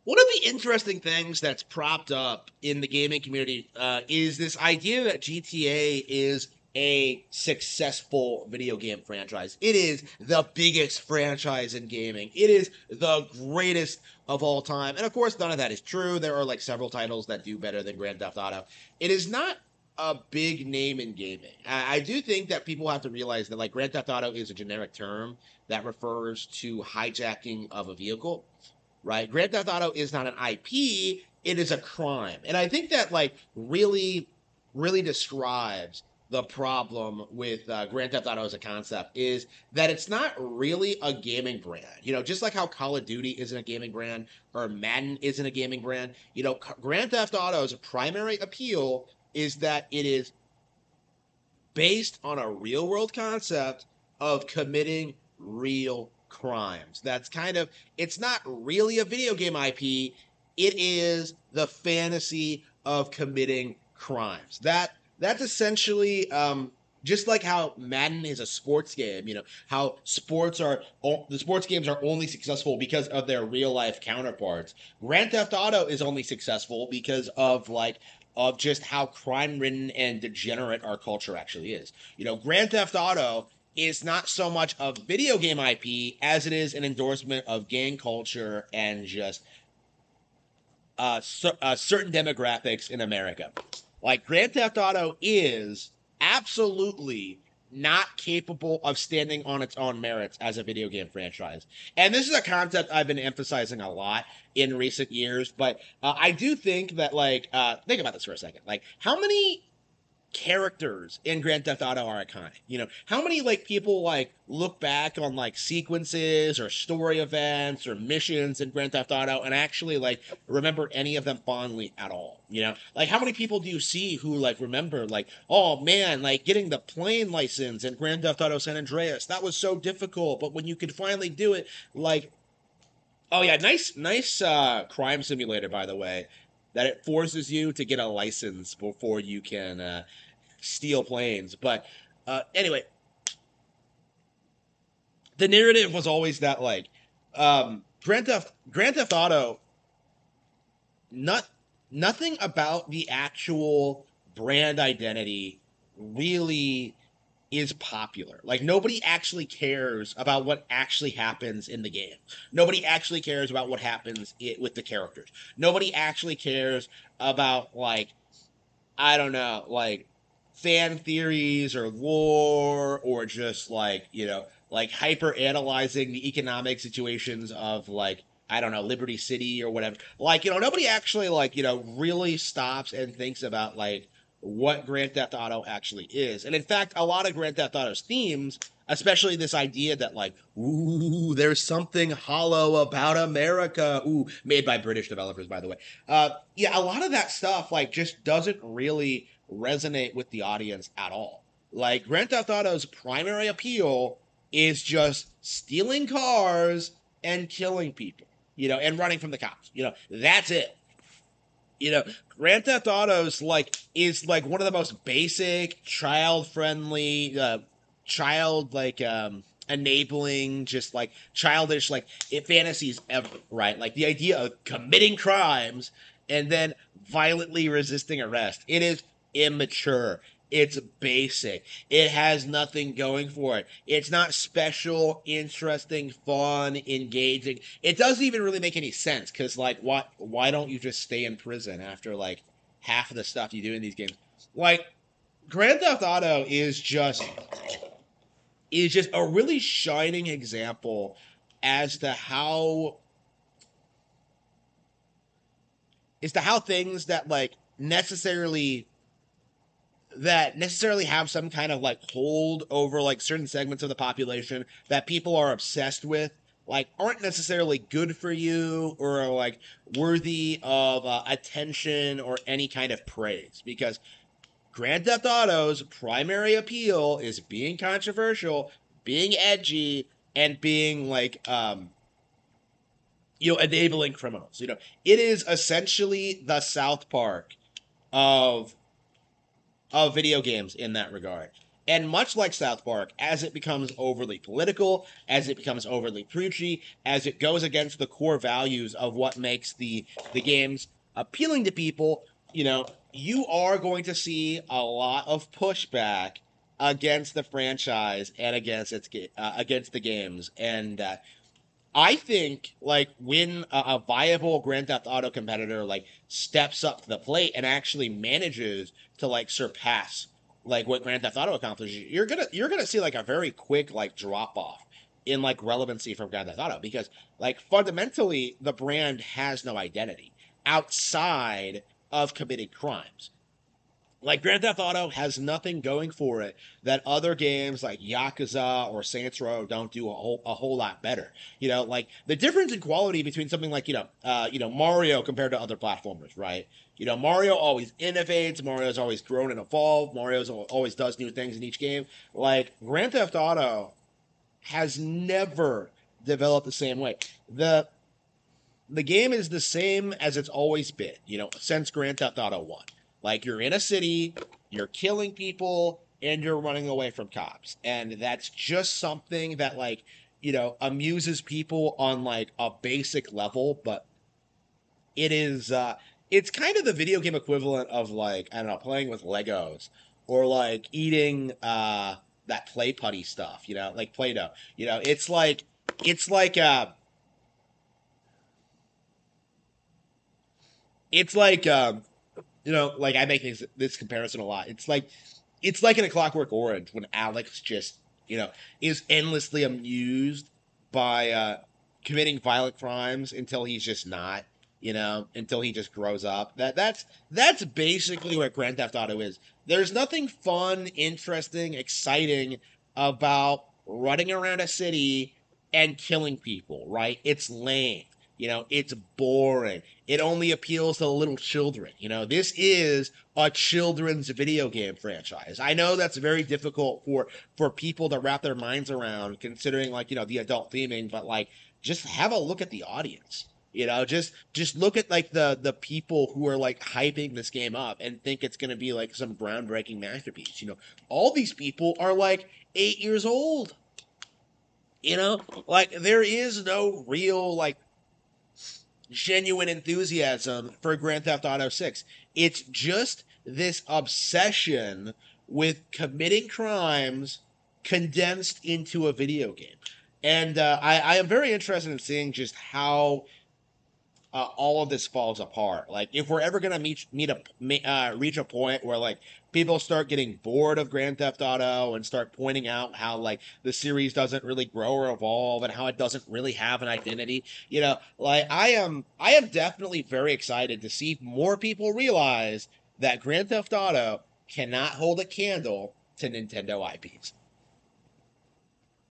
One of the interesting things that's propped up in the gaming community is this idea that GTA is a successful video game franchise. It is the biggest franchise in gaming. It is the greatest of all time. And of course, none of that is true. There are like several titles that do better than Grand Theft Auto. It is not a big name in gaming. I do think that people have to realize that like Grand Theft Auto is a generic term that refers to hijacking of a vehicle, right? Grand Theft Auto is not an IP, it is a crime. And I think that like really describes the problem with Grand Theft Auto as a concept is that it's not really a gaming brand. You know, just like how Call of Duty isn't a gaming brand or Madden isn't a gaming brand, you know, Grand Theft Auto's primary appeal is that it is based on a real world concept of committing real crimes. That's kind of, it's not really a video game IP, it is the fantasy of committing crimes. That's essentially just like how Madden is a sports game, you know, how the sports games are only successful because of their real life counterparts. Grand Theft Auto is only successful because of just how crime ridden and degenerate our culture actually is. You know, Grand Theft Auto is not so much a video game IP as it is an endorsement of gang culture and just certain demographics in America. Like Grand Theft Auto is absolutely not capable of standing on its own merits as a video game franchise. And this is a concept I've been emphasizing a lot in recent years, but I do think that think about this for a second. Like how many characters in Grand Theft Auto are iconic? You know, how many like people like look back on like sequences or story events or missions in Grand Theft Auto and actually like remember any of them fondly at all? You know, like how many people do you see who like remember like, oh man, like getting the plane license in Grand Theft Auto San Andreas, that was so difficult, but when you could finally do it, like, oh yeah, nice crime simulator by the way, that it forces you to get a license before you can steal planes. But anyway, the narrative was always that like Grand Theft Auto, not nothing about the actual brand identity really is popular. Like nobody actually cares about what actually happens in the game. Nobody actually cares about what happens with the characters. Nobody actually cares about like, I don't know, like fan theories or lore or just like, you know, like hyper analyzing the economic situations of like, I don't know, Liberty City or whatever. Like, you know, nobody actually like, you know, really stops and thinks about like what Grand Theft Auto actually is. And in fact, a lot of Grand Theft Auto's themes, especially this idea that like, ooh, there's something hollow about America. Ooh, made by British developers, by the way. Yeah, a lot of that stuff like just doesn't really resonate with the audience at all. Like Grand Theft Auto's primary appeal is just stealing cars and killing people, you know, and running from the cops. You know, that's it. You know, Grand Theft Auto's like is like one of the most basic child friendly child enabling just like childish like fantasies ever, right? Like the idea of committing crimes and then violently resisting arrest. It is immature. It's basic. It has nothing going for it. It's not special, interesting, fun, engaging. It doesn't even really make any sense because, like, why don't you just stay in prison after like half of the stuff you do in these games? Like, Grand Theft Auto is just a really shining example as to how things that necessarily have some kind of like hold over like certain segments of the population that people are obsessed with like aren't necessarily good for you or are like worthy of attention or any kind of praise, because Grand Theft Auto's primary appeal is being controversial, being edgy, and being like you know, enabling criminals. You know, it is essentially the South Park of video games in that regard. And much like South Park, as it becomes overly political, as it becomes overly preachy, as it goes against the core values of what makes the games appealing to people, you are going to see a lot of pushback against the franchise and against the games. And I think like when a viable Grand Theft Auto competitor like steps up to the plate and actually manages to like surpass like what Grand Theft Auto accomplishes, you're gonna see like a very quick like drop off in like relevancy from Grand Theft Auto because like fundamentally the brand has no identity outside of committing crimes. Like Grand Theft Auto has nothing going for it that other games like Yakuza or Saints Row don't do a whole lot better. Like the difference in quality between something like Mario compared to other platformers, right? Mario always innovates. Mario's always grown and evolved. Mario's always does new things in each game. Like Grand Theft Auto has never developed the same way. The game is the same as it's always been, since Grand Theft Auto 1. Like, you're in a city, you're killing people, and you're running away from cops. And that's just something that, like, amuses people on, like, a basic level, but it is, it's kind of the video game equivalent of, like, I don't know, playing with Legos or, like, eating, that play putty stuff, like Play-Doh. It's like like I make this comparison a lot. It's like in A Clockwork Orange when Alex just is endlessly amused by committing violent crimes until he's just not. Until he just grows up. That's basically what Grand Theft Auto is. There's nothing fun, interesting, exciting about running around a city and killing people, right? It's lame. It's boring. It only appeals to little children. This is a children's video game franchise. I know that's very difficult for people to wrap their minds around, considering like the adult theming, but like just have a look at the audience. Just look at like the people who are like hyping this game up and think it's gonna be like some groundbreaking masterpiece. All these people are like 8 years old. Like there is no real like genuine enthusiasm for Grand Theft Auto 6. It's just this obsession with committing crimes condensed into a video game. And I am very interested in seeing just how all of this falls apart. Like, if we're ever gonna reach a point where like people start getting bored of Grand Theft Auto and start pointing out how like the series doesn't really grow or evolve and how it doesn't really have an identity, like I am definitely very excited to see more people realize that Grand Theft Auto cannot hold a candle to Nintendo IPs.